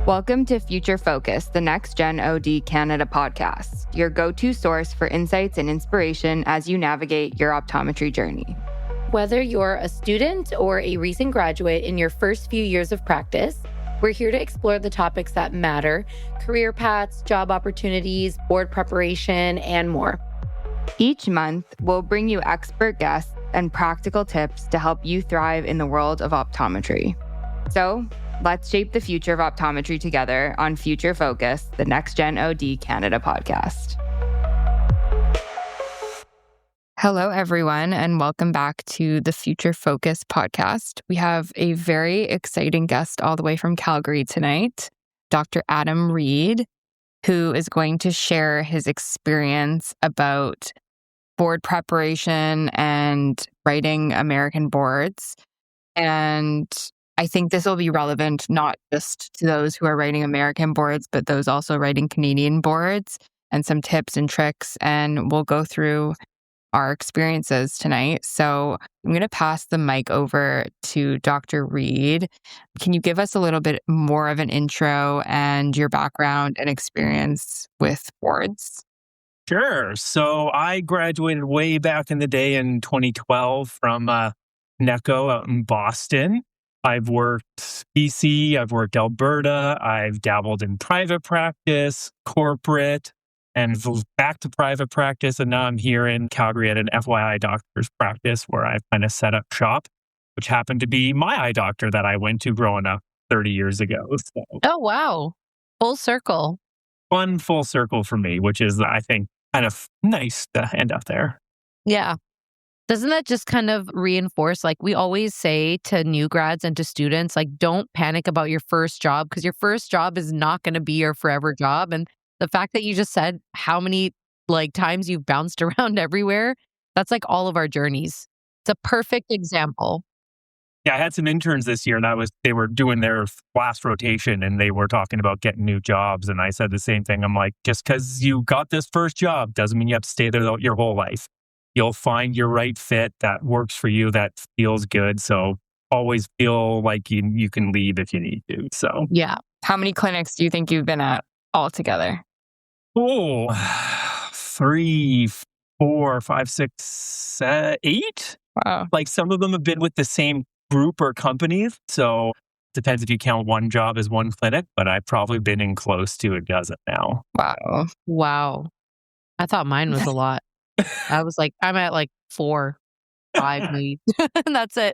Welcome to Future Focus, the Next Gen OD Canada podcast, your go-to source for insights and inspiration as you navigate your optometry journey. Whether you're a student or a recent graduate in your first few years of practice, we're here to explore the topics that matter: career paths, job opportunities, board preparation, and more. Each month, we'll bring you expert guests and practical tips to help you thrive in the world of optometry. So, let's shape the future of optometry together on Future Focus, the Next Gen OD Canada podcast. Hello, everyone, and welcome back to the Future Focus podcast. We have a very exciting guest all the way from Calgary tonight, Dr. Reid, who is going to share his experience about board preparation and writing American boards. And I think this will be relevant not just to those who are writing American boards, but those also writing Canadian boards, and some tips and tricks. And we'll go through our experiences tonight. So I'm going to pass the mic over to Dr. Reid. Can you give us a little bit more of an intro and your background and experience with boards? Sure. So I graduated way back in the day in 2012 from NECO out in Boston. I've worked BC, I've worked Alberta, I've dabbled in private practice, corporate, and back to private practice. And now I'm here in Calgary at an FYI Doctors practice where I've kind of set up shop, which happened to be my eye doctor that I went to growing up 30 years ago. So, oh, wow. Full circle. Fun full circle for me, which is, I think, kind of nice to end up there. Yeah. Doesn't that just kind of reinforce, like we always say to new grads and to students, like, don't panic about your first job, because your first job is not going to be your forever job. And the fact that you just said how many times you've bounced around everywhere, that's like all of our journeys. It's a perfect example. Yeah, I had some interns this year, and they were doing their last rotation, and they were talking about getting new jobs. And I said the same thing. I'm like, just because you got this first job doesn't mean you have to stay there your whole life. You'll find your right fit that works for you, that feels good. So always feel like you can leave if you need to. So yeah. How many clinics do you think you've been at altogether? Oh, 3, 4, 5, 6, 8. Wow. Like some of them have been with the same group or companies. So it depends if you count one job as one clinic, but I've probably been in close to a dozen now. Wow. I thought mine was a lot. I was like, I'm at 4, 5 maybe. And that's it.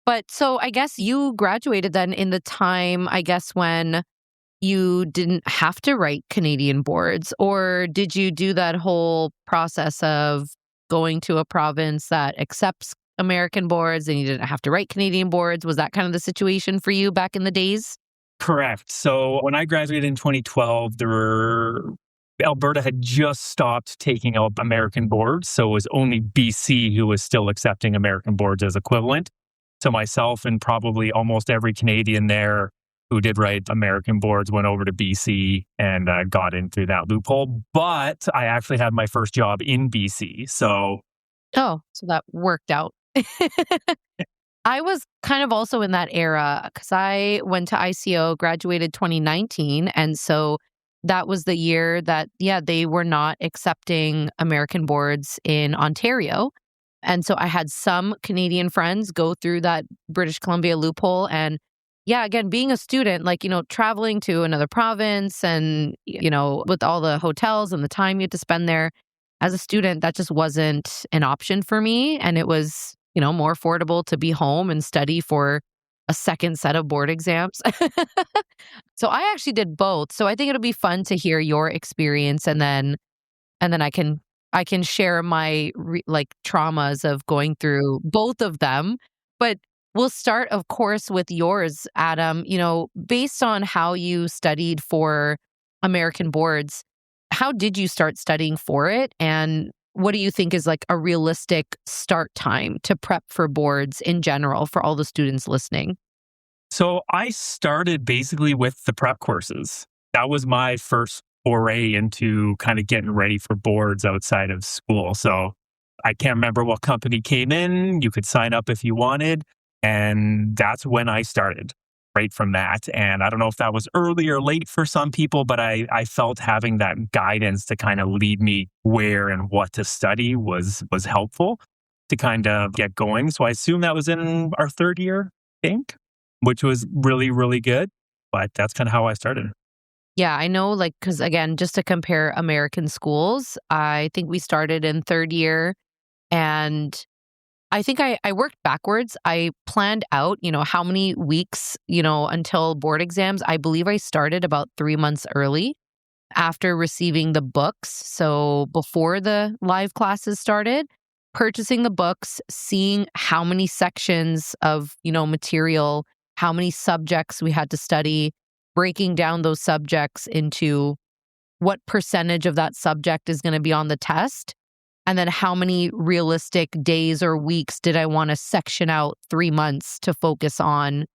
But so I guess you graduated then in the time, I guess, when you didn't have to write Canadian boards, or did you do that whole process of going to a province that accepts American boards and you didn't have to write Canadian boards? Was that kind of the situation for you back in the days? Correct. So when I graduated in 2012, Alberta had just stopped taking out American boards. So it was only BC who was still accepting American boards as equivalent. So myself and probably almost every Canadian there who did write American boards went over to BC and got in through that loophole. But I actually had my first job in BC. So that worked out. I was kind of also in that era because I went to ICO, graduated 2019. And so that was the year that, they were not accepting American boards in Ontario. And so I had some Canadian friends go through that British Columbia loophole. And again, being a student, traveling to another province and, with all the hotels and the time you had to spend there as a student, that just wasn't an option for me. And it was, more affordable to be home and study for a second set of board exams. So I actually did both. So I think it'll be fun to hear your experience, and then I can share my traumas of going through both of them. But we'll start, of course, with yours, Adam. Based on how you studied for American boards, how did you start studying for it? And what do you think is a realistic start time to prep for boards in general for all the students listening? So I started basically with the prep courses. That was my first foray into kind of getting ready for boards outside of school. So I can't remember what company came in. You could sign up if you wanted. And that's when I started. right from that. And I don't know if that was early or late for some people, but I felt having that guidance to kind of lead me where and what to study was helpful to kind of get going. So I assume that was in our third year, I think, which was really, really good. But that's kind of how I started. Yeah, I know, like, because again, just to compare American schools, I think we started in third year, and I think I worked backwards. I planned out, how many weeks, until board exams. I believe I started about 3 months early after receiving the books. So before the live classes started, purchasing the books, seeing how many sections of, material, how many subjects we had to study, breaking down those subjects into what percentage of that subject is going to be on the test. And then how many realistic days or weeks did I want to section out 3 months to focus on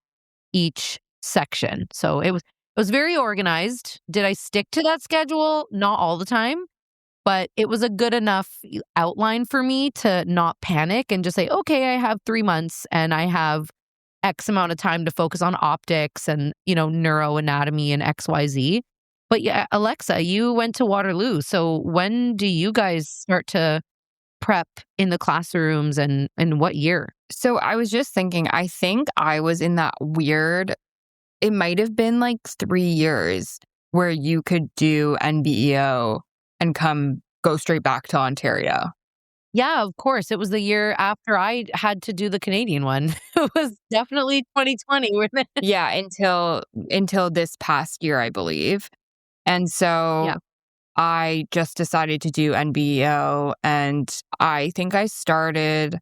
each section? So it was very organized. Did I stick to that schedule? Not all the time, but it was a good enough outline for me to not panic and just say, okay, I have 3 months and I have X amount of time to focus on optics and, neuroanatomy and XYZ. But yeah, Alexa, you went to Waterloo. So when do you guys start to prep in the classrooms and what year? So I was just thinking, I think I was in that weird, it might have been like 3 years where you could do NBEO and go straight back to Ontario. Yeah, of course. It was the year after I had to do the Canadian one. It was definitely 2020. Yeah, until this past year, I believe. And so Yeah. I just decided to do NBEO, and I think I started,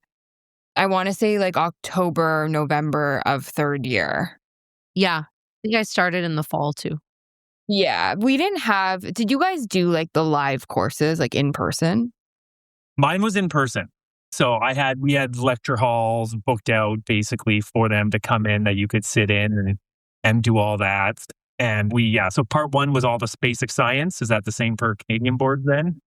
I want to say like October, November of third year. Yeah. I think I started in the fall too. Yeah, did you guys do like the live courses like in person? Mine was in person. So we had lecture halls booked out basically for them to come in that you could sit in and do all that. And so part one was all the basic science. Is that the same for Canadian boards then?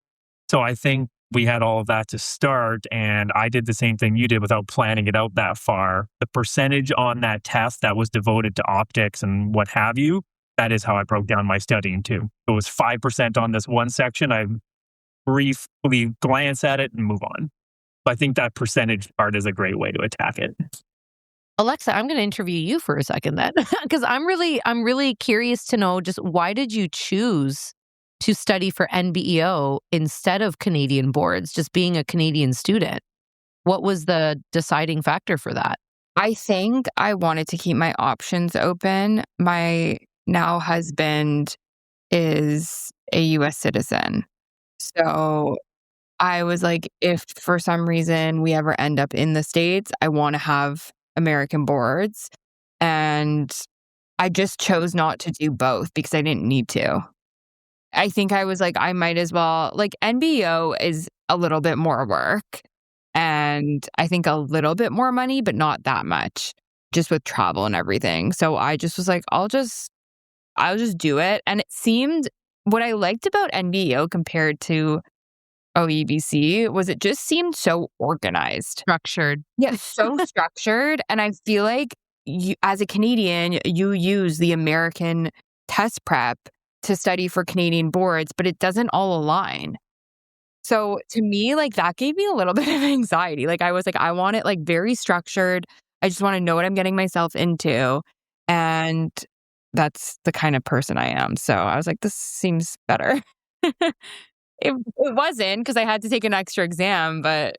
So I think we had all of that to start, and I did the same thing you did without planning it out that far. The percentage on that test that was devoted to optics and what have you, that is how I broke down my studying too. It was 5% on this one section. I briefly glance at it and move on. I think that percentage part is a great way to attack it. Alexa, I'm going to interview you for a second then, because I'm really curious to know, just why did you choose to study for NBEO instead of Canadian boards, just being a Canadian student? What was the deciding factor for that? I think I wanted to keep my options open. My now husband is a US citizen. So I was like, if for some reason we ever end up in the States, I want to have American boards. And I just chose not to do both because I didn't need to. I think I was like, I might as well, like NBEO is a little bit more work and I think a little bit more money, but not that much, just with travel and everything. So I just was like, I'll just do it. And it seemed, what I liked about NBEO compared to OEBC was it just seemed so organized. Structured. Yeah, so structured. And I feel like as a Canadian, you use the American test prep to study for Canadian boards, but it doesn't all align. So to me, like that gave me a little bit of anxiety. Like I was like, I want it like very structured. I just want to know what I'm getting myself into. And that's the kind of person I am. So I was like, this seems better. It wasn't because I had to take an extra exam, but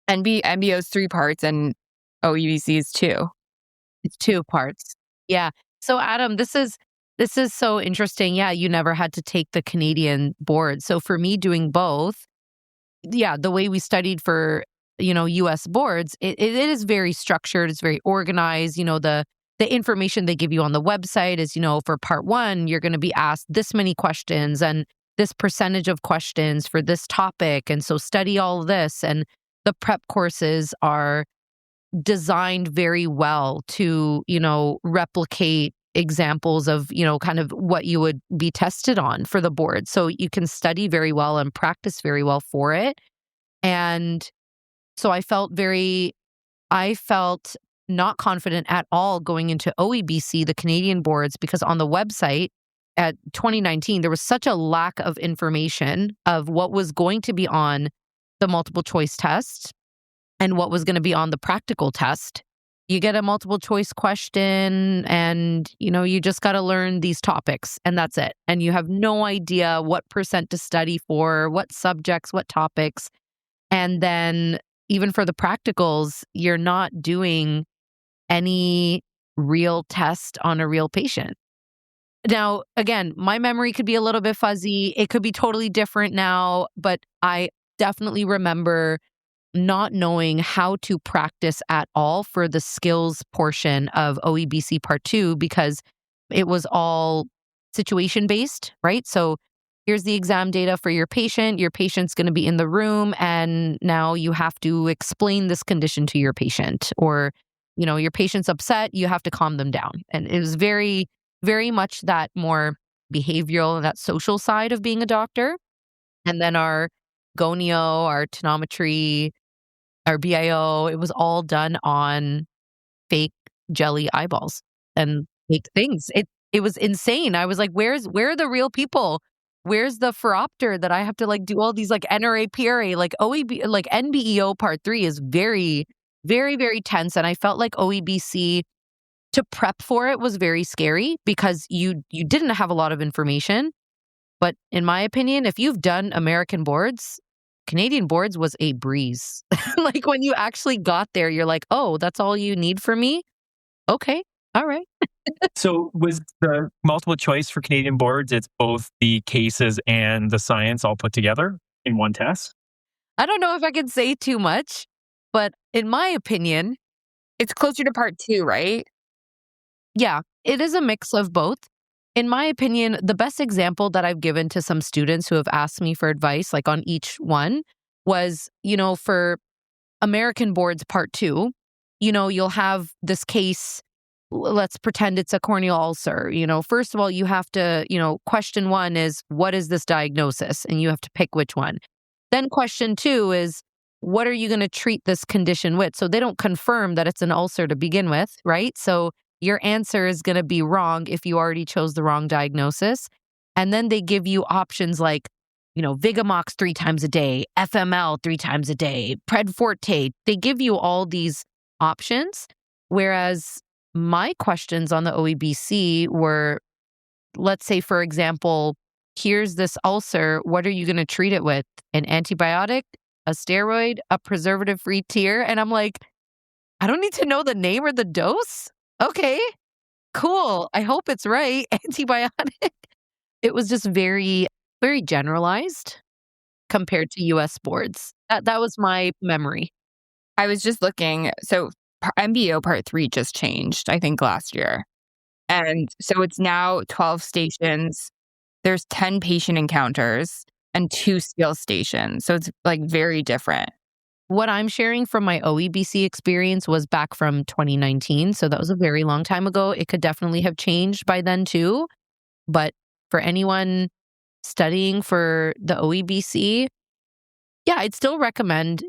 NBEO is 3 parts and OEBC is 2. It's 2 parts. Yeah. So Adam, this is so interesting. Yeah, you never had to take the Canadian board. So for me doing both, yeah, the way we studied for, US boards, it is very structured, it's very organized. The information they give you on the website is, for part 1, you're going to be asked this many questions and this percentage of questions for this topic. And so study all of this. And the prep courses are designed very well to, replicate examples of, kind of what you would be tested on for the board. So you can study very well and practice very well for it. And so I felt not confident at all going into OEBC, the Canadian boards, because on the website at 2019, there was such a lack of information of what was going to be on the multiple choice test and what was going to be on the practical test. You get a multiple choice question and, you just got to learn these topics and that's it. And you have no idea what percent to study for, what subjects, what topics. And then even for the practicals, you're not doing any real test on a real patient. Now, again, my memory could be a little bit fuzzy. It could be totally different now, but I definitely remember not knowing how to practice at all for the skills portion of OEBC Part 2 because it was all situation based, right? So here's the exam data for your patient. Your patient's going to be in the room and now you have to explain this condition to your patient. Or, your patient's upset, you have to calm them down. And it was very, very much that more behavioral, that social side of being a doctor. And then our gonio, our tonometry, our BIO, it was all done on fake jelly eyeballs and fake things. It was insane. I was like, where are the real people? Where's the phoropter that I have to do all these NRA, PRA, OEB, NBEO Part 3 is very, very, very tense. And I felt like OEBC to prep for it was very scary because you didn't have a lot of information. But in my opinion, if you've done American boards, Canadian boards was a breeze. When you actually got there, you're like, oh, that's all you need for me? Okay. All right. So was the multiple choice for Canadian boards, it's both the cases and the science all put together in one test? I don't know if I can say too much, but in my opinion, It's closer to Part 2, right? yeah, it is a mix of both. In my opinion, the best example that I've given to some students who have asked me for advice, on each one, was, for American boards Part 2, you'll have this case, let's pretend it's a corneal ulcer. First of all, you have to, question 1 is, what is this diagnosis? And you have to pick which one. Then question 2 is, what are you going to treat this condition with? So they don't confirm that it's an ulcer to begin with, right? So your answer is going to be wrong if you already chose the wrong diagnosis. And then they give you options like, Vigamox 3 times a day, FML 3 times a day, Predforte. They give you all these options. Whereas my questions on the OEBC were, let's say, for example, here's this ulcer. What are you going to treat it with? An antibiotic, a steroid, a preservative-free tear? And I'm like, I don't need to know the name or the dose. Okay, cool. I hope it's right. Antibiotic. It was just very, very generalized compared to US boards. That was my memory. I was just looking. So NBEO Part 3 just changed, I think, last year. And so it's now 12 stations. There's 10 patient encounters and 2 skill stations. So it's very different. What I'm sharing from my OEBC experience was back from 2019. So that was a very long time ago. It could definitely have changed by then too. But for anyone studying for the OEBC, yeah, I'd still recommend,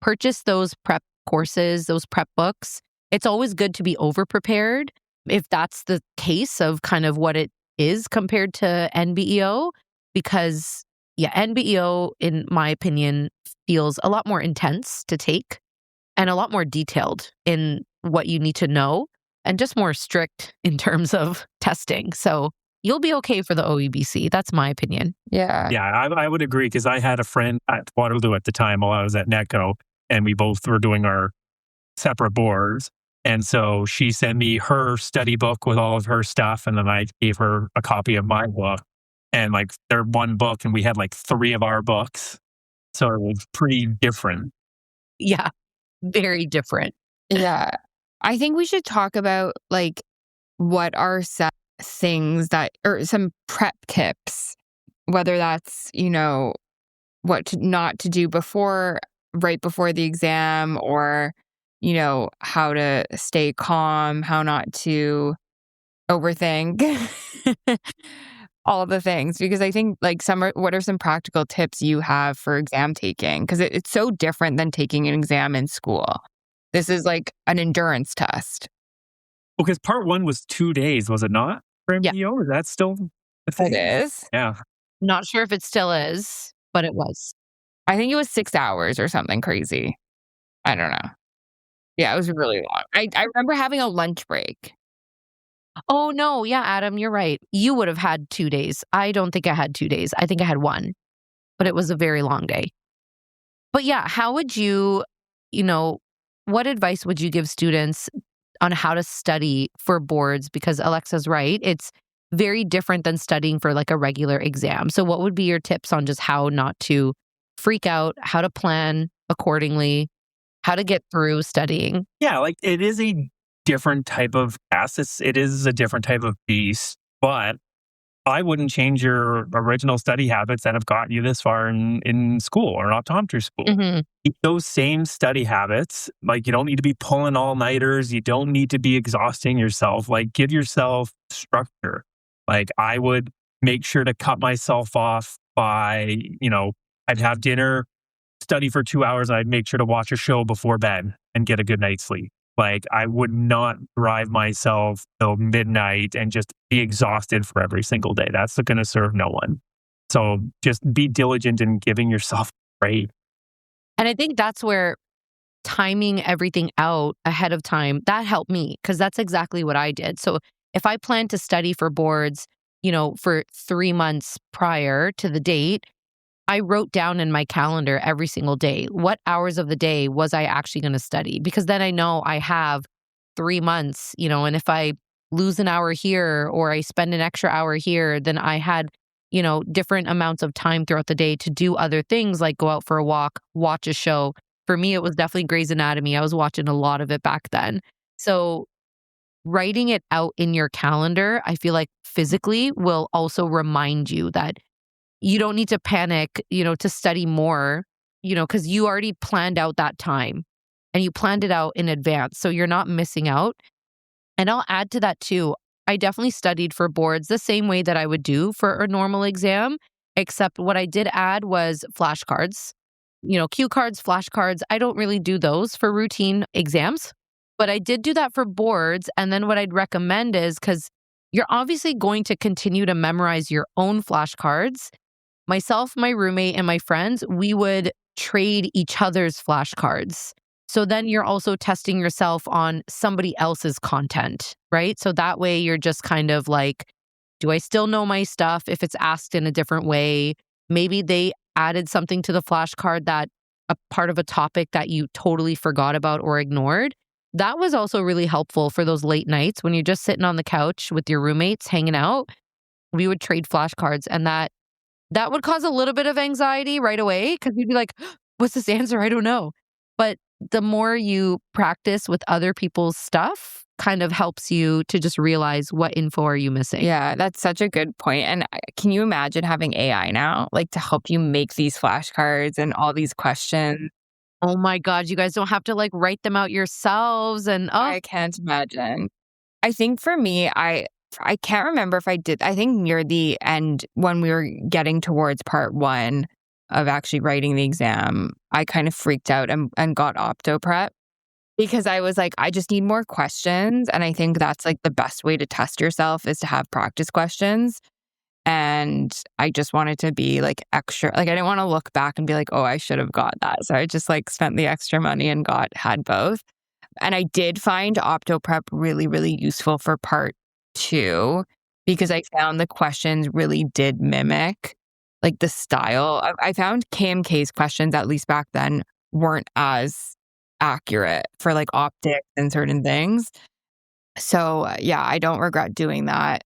purchase those prep courses, those prep books. It's always good to be over-prepared if that's the case of kind of what it is compared to NBEO, because NBEO, in my opinion, feels a lot more intense to take and a lot more detailed in what you need to know and just more strict in terms of testing. So you'll be okay for the OEBC. That's my opinion. Yeah. Yeah, I would agree because I had a friend at Waterloo at the time while I was at NECO, and we both were doing our separate boards. And so she sent me her study book with all of her stuff, and then I gave her a copy of my book. And they're one book, and we had 3 of our books. So it was pretty different. Yeah, very different. Yeah. I think we should talk about what are some things or some prep tips, whether that's, what not to do right before the exam, or, how to stay calm, how not to overthink. All the things, because I think what are some practical tips you have for exam taking? Because it's so different than taking an exam in school. This is like an endurance test. Because part 1 was 2 days, was it not? For Yeah. NBEO? Is that still a thing? It is. Yeah. Not sure if it still is, but it was. I think it was 6 hours or something crazy. I don't know. Yeah, it was really long. I remember having a lunch break. Oh, no. Yeah, Adam, you're right. You would have had 2 days. I don't think I had 2 days. I think I had 1, but it was a very long day. But yeah, how would you what advice would you give students on how to study for boards? Because Alexa's right. It's very different than studying for like a regular exam. So what would be your tips on just how not to freak out, how to plan accordingly, how to get through studying? Yeah, like it is a different type of test. It is a different type of beast, but I wouldn't change your original study habits that have gotten you this far in school or optometry school. Mm-hmm. Keep those same study habits. Like you don't need to be pulling all-nighters. You don't need to be exhausting yourself. Like give yourself structure. Like I would make sure to cut myself off by, I'd have dinner, study for 2 hours, and I'd make sure to watch a show before bed and get a good night's sleep. Like I would not drive myself till midnight and just be exhausted for every single day. That's going to serve no one. So just be diligent in giving yourself a break. And I think that's where timing everything out ahead of time, that helped me because that's exactly what I did. So if I plan to study for boards, for 3 months prior to the date, I wrote down in my calendar every single day, what hours of the day was I actually going to study? Because then I know I have 3 months, and if I lose an hour here or I spend an extra hour here, then I had, different amounts of time throughout the day to do other things like go out for a walk, watch a show. For me, it was definitely Grey's Anatomy. I was watching a lot of it back then. So writing it out in your calendar, I feel like physically will also remind you that you don't need to panic, to study more, because you already planned out that time and you planned it out in advance. So you're not missing out. And I'll add to that too. I definitely studied for boards the same way that I would do for a normal exam, except what I did add was flashcards, cue cards, flashcards. I don't really do those for routine exams, but I did do that for boards. And then what I'd recommend is because you're obviously going to continue to memorize your own flashcards. Myself, my roommate, and my friends, we would trade each other's flashcards. So then you're also testing yourself on somebody else's content, right? So that way you're just kind of like, do I still know my stuff if it's asked in a different way? Maybe they added something to the flashcard that a part of a topic that you totally forgot about or ignored. That was also really helpful for those late nights when you're just sitting on the couch with your roommates hanging out. We would trade flashcards, and that would cause a little bit of anxiety right away because you'd be like, what's this answer? I don't know. But the more you practice with other people's stuff kind of helps you to just realize what info are you missing. Yeah, that's such a good point. And can you imagine having AI now, like to help you make these flashcards and all these questions? Oh my God, you guys don't have to like write them out yourselves. And I can't imagine. I think for me, I can't remember if I did. I think near the end, when we were getting towards part 1 of actually writing the exam, I kind of freaked out and got opto prep because I was like, I just need more questions. And I think that's like the best way to test yourself is to have practice questions. And I just wanted to be like extra, like I didn't want to look back and be like, oh, I should have got that. So I just like spent the extra money and had both. And I did find opto prep really, really useful for part 2 because I found the questions really did mimic like the style. I found KMK's questions, at least back then, weren't as accurate for like optics and certain things. So yeah, I don't regret doing that.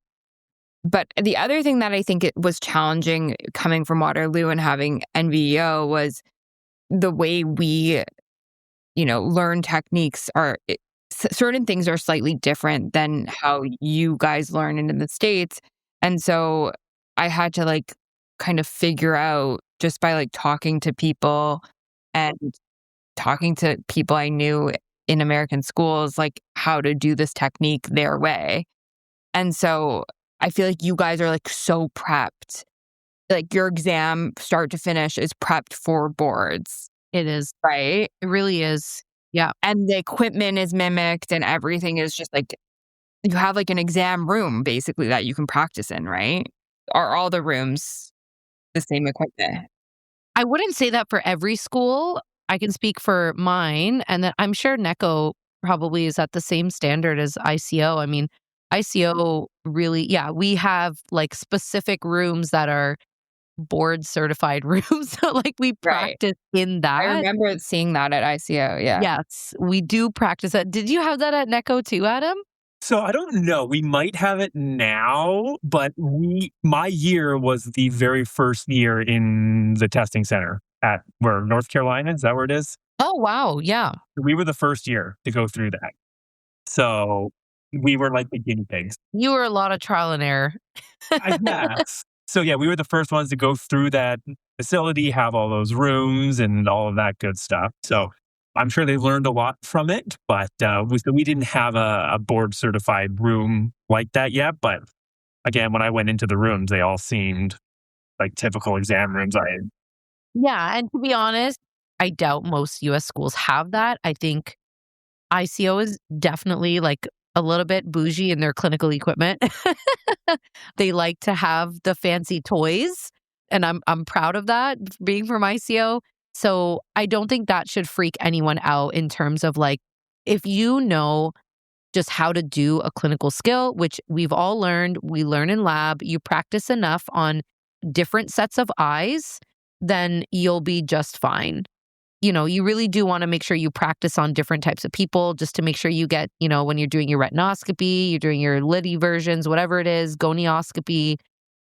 But the other thing that I think it was challenging coming from Waterloo and having NBEO was the way we, learn techniques certain things are slightly different than how you guys learn in the States. And so I had to like kind of figure out just by like talking to people and talking to people I knew in American schools, like how to do this technique their way. And so I feel like you guys are like so prepped. Like your exam start to finish is prepped for boards. it is. Right? It really is. Yeah. And the equipment is mimicked and everything is just like, you have like an exam room basically that you can practice in, right? Are all the rooms the same equipment? I wouldn't say that for every school. I can speak for mine, and then I'm sure NECO probably is at the same standard as ICO. I mean, ICO really, yeah, we have like specific rooms that are board certified rooms. So like we Right. practice in I that. remember seeing that at ICO. Yeah. Yes, we do practice that. Did you have that at NECO too, Adam? So I don't know. We might have it now, but my year was the very first year in the testing center at where North Carolina. Is that where it is? Oh, wow. Yeah. We were the first year to go through that. So we were like the guinea pigs. You were a lot of trial and error. I guess. So yeah, we were the first ones to go through that facility, have all those rooms and all of that good stuff. So I'm sure they've learned a lot from it, but we didn't have a board certified room like that yet. But again, when I went into the rooms, they all seemed like typical exam rooms. Yeah. And to be honest, I doubt most US schools have that. I think ICO is definitely like a little bit bougie in their clinical equipment. They like to have the fancy toys, and I'm proud of that being from ICO. So I don't think that should freak anyone out in terms of like, if you know just how to do a clinical skill, which we've all learned, we learn in lab, you practice enough on different sets of eyes, then you'll be just fine. You know, you really do want to make sure you practice on different types of people just to make sure you get, you know, when you're doing your retinoscopy, you're doing your liddy versions, whatever it is, gonioscopy,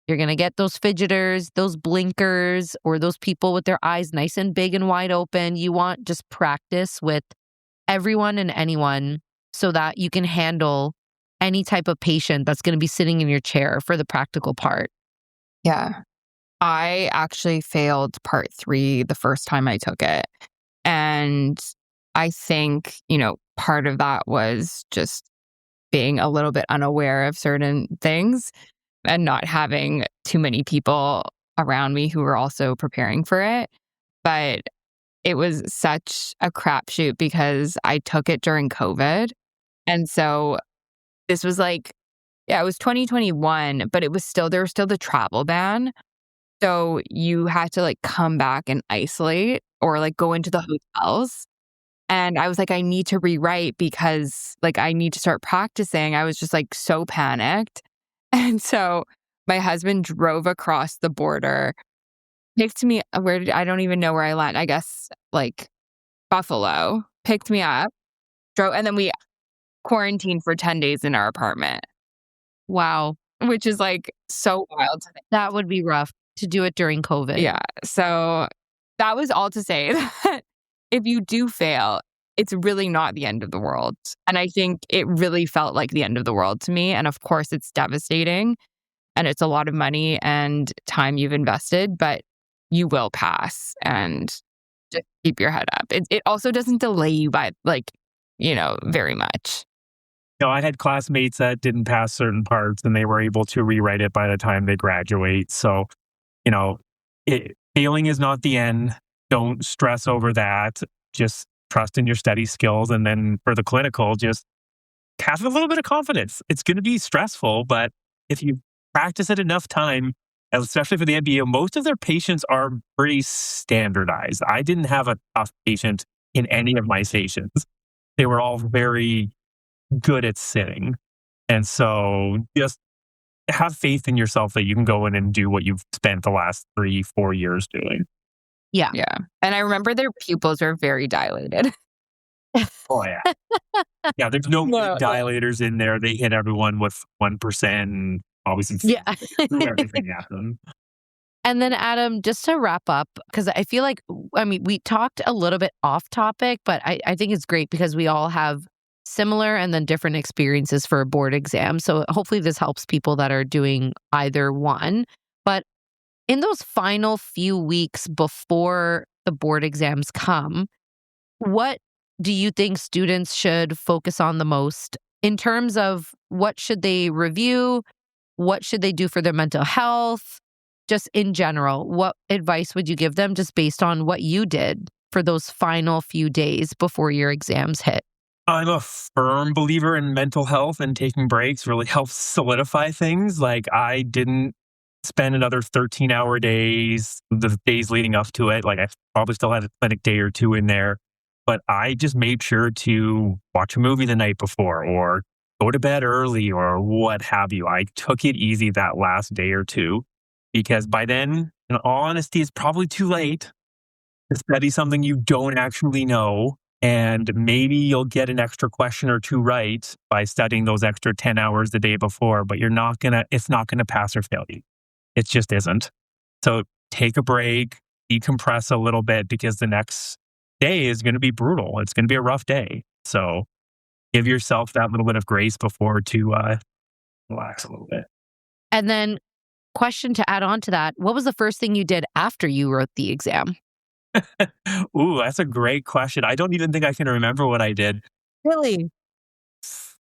you're going to get those fidgeters, those blinkers, or those people with their eyes nice and big and wide open. You want just practice with everyone and anyone so that you can handle any type of patient that's going to be sitting in your chair for the practical part. Yeah. I actually failed part 3 the first time I took it. And I think, part of that was just being a little bit unaware of certain things and not having too many people around me who were also preparing for it. But it was such a crapshoot because I took it during COVID. And so this was like, yeah, it was 2021, but there was still the travel ban. So you had to like come back and isolate or like go into the hotels. And I was like, I need to rewrite because like I need to start practicing. I was just like so panicked. And so my husband drove across the border, picked me I don't even know where I landed. I guess like Buffalo, picked me up, drove, and then we quarantined for 10 days in our apartment. Wow. Which is like so wild to think. That would be rough to do it during COVID. Yeah. So that was all to say that if you do fail, it's really not the end of the world. And I think it really felt like the end of the world to me. And of course, it's devastating and it's a lot of money and time you've invested, but you will pass and just keep your head up. It also doesn't delay you by very much. I had classmates that didn't pass certain parts and they were able to rewrite it by the time they graduate. So, failing is not the end. Don't stress over that. Just trust in your study skills. And then for the clinical, just have a little bit of confidence. It's going to be stressful, but if you practice it enough time, especially for the NBEO, most of their patients are pretty standardized. I didn't have a tough patient in any of my stations. They were all very good at sitting. And so just have faith in yourself that you can go in and do what you've spent the last 3-4 years doing. Yeah. Yeah. And I remember their pupils were very dilated. Oh, yeah. Yeah, there's no dilators in there. They hit everyone with 1% and obviously threw everything at them. And then, Adam, just to wrap up, because I feel like, we talked a little bit off topic, but I think it's great because we all have similar and then different experiences for a board exam. So hopefully this helps people that are doing either one. But in those final few weeks before the board exams come, what do you think students should focus on the most in terms of what should they review? What should they do for their mental health? Just in general, what advice would you give them just based on what you did for those final few days before your exams hit? I'm a firm believer in mental health, and taking breaks really helps solidify things. Like, I didn't spend another 13-hour days, the days leading up to it. Like, I probably still had a clinic day or two in there, but I just made sure to watch a movie the night before or go to bed early or what have you. I took it easy that last day or two, because by then, in all honesty, it's probably too late to study something you don't actually know. And maybe you'll get an extra question or two right by studying those extra 10 hours the day before, but it's not gonna pass or fail you. It just isn't. So take a break, decompress a little bit, because the next day is gonna be brutal. It's gonna be a rough day. So give yourself that little bit of grace before to relax a little bit. And then, question to add on to that, what was the first thing you did after you wrote the exam? Ooh, that's a great question. I don't even think I can remember what I did. Really?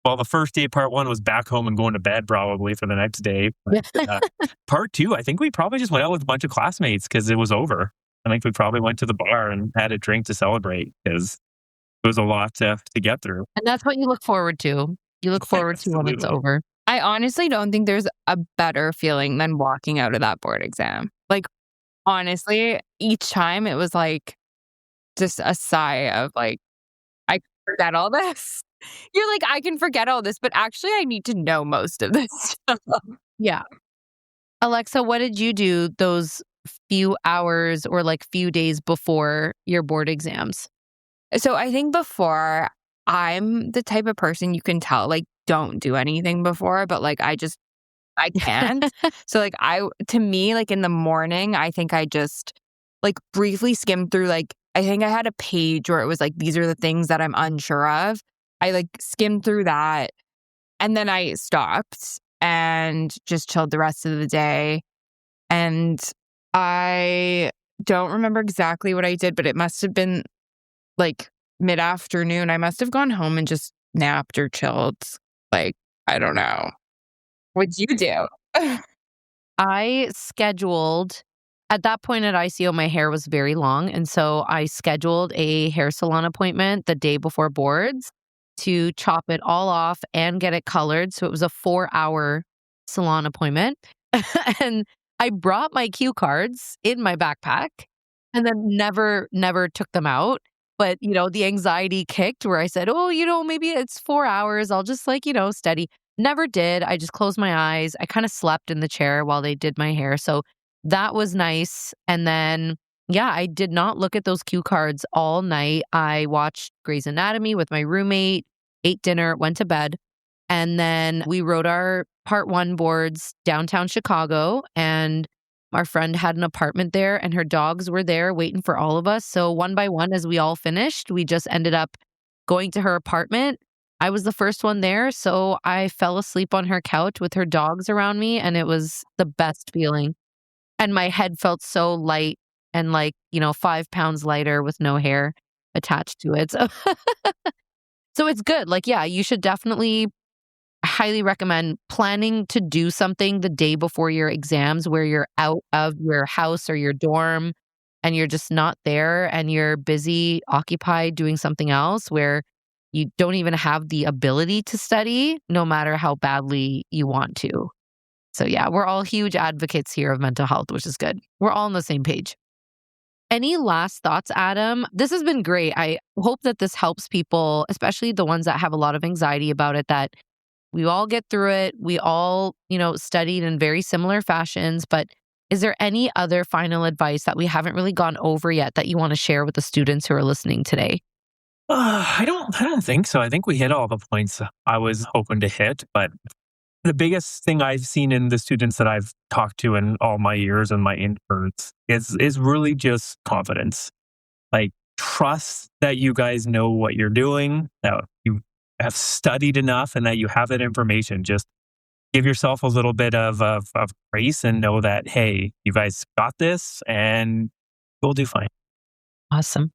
Well, the first day, part one, was back home and going to bed probably for the next day. But, part two, I think we probably just went out with a bunch of classmates because it was over. I think we probably went to the bar and had a drink to celebrate because it was a lot to get through. And that's what you look forward to. You look forward to when it's over. I honestly don't think there's a better feeling than walking out of that board exam. Like, honestly, each time it was like just a sigh of like, I can forget all this. You're like, I can forget all this, but actually I need to know most of this stuff. Yeah. Alexa, what did you do those few hours or like few days before your board exams? So I think before, I'm the type of person you can tell, like, don't do anything before, but like, I can't. So like, to me, like in the morning, I think I just like briefly skimmed through, like, I think I had a page where it was like, these are the things that I'm unsure of. I like skimmed through that, and then I stopped and just chilled the rest of the day. And I don't remember exactly what I did, but it must have been like mid-afternoon. I must have gone home and just napped or chilled. Like, I don't know. What'd you do? I scheduled, at that point at ICO, my hair was very long. And so I scheduled a hair salon appointment the day before boards to chop it all off and get it colored. So it was a 4-hour salon appointment. And I brought my cue cards in my backpack and then never took them out. But, the anxiety kicked where I said, oh, maybe it's 4 hours. I'll just study. Never did. I just closed my eyes. I kind of slept in the chair while they did my hair. So that was nice. And then, yeah, I did not look at those cue cards all night. I watched Grey's Anatomy with my roommate, ate dinner, went to bed. And then we wrote our part one boards downtown Chicago, and our friend had an apartment there and her dogs were there waiting for all of us. So one by one, as we all finished, we just ended up going to her apartment. I was the first one there, so I fell asleep on her couch with her dogs around me, and it was the best feeling. And my head felt so light and 5 pounds lighter with no hair attached to it. So it's good. Like, yeah, you should definitely highly recommend planning to do something the day before your exams where you're out of your house or your dorm and you're just not there and you're busy, occupied doing something else where you don't even have the ability to study no matter how badly you want to. So yeah, we're all huge advocates here of mental health, which is good. We're all on the same page. Any last thoughts, Adam? This has been great. I hope that this helps people, especially the ones that have a lot of anxiety about it, that we all get through it. We all, studied in very similar fashions. But is there any other final advice that we haven't really gone over yet that you want to share with the students who are listening today? I don't think so. I think we hit all the points I was hoping to hit. But the biggest thing I've seen in the students that I've talked to in all my years and my interns is really just confidence. Like, trust that you guys know what you're doing, that you have studied enough, and that you have that information. Just give yourself a little bit of grace and know that, hey, you guys got this and we'll do fine. Awesome.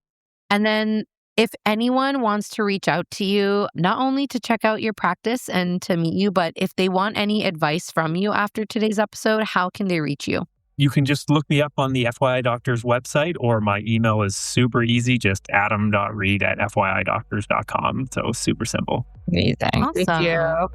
And then if anyone wants to reach out to you, not only to check out your practice and to meet you, but if they want any advice from you after today's episode, how can they reach you? You can just look me up on the FYI Doctors website, or my email is super easy, just adam.reid@fyidoctors.com. So super simple. Amazing. Awesome. Thank you.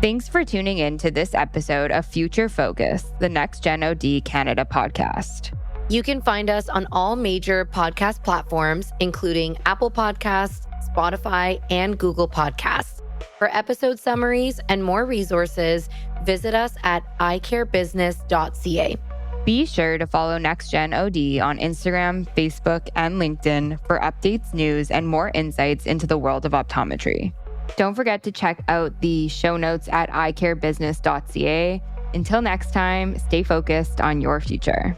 Thanks for tuning in to this episode of Future Focus, the Next Gen OD Canada podcast. You can find us on all major podcast platforms, including Apple Podcasts, Spotify, and Google Podcasts. For episode summaries and more resources, visit us at eyecarebusiness.ca. Be sure to follow Next Gen OD on Instagram, Facebook, and LinkedIn for updates, news, and more insights into the world of optometry. Don't forget to check out the show notes at eyecarebusiness.ca. Until next time, stay focused on your future.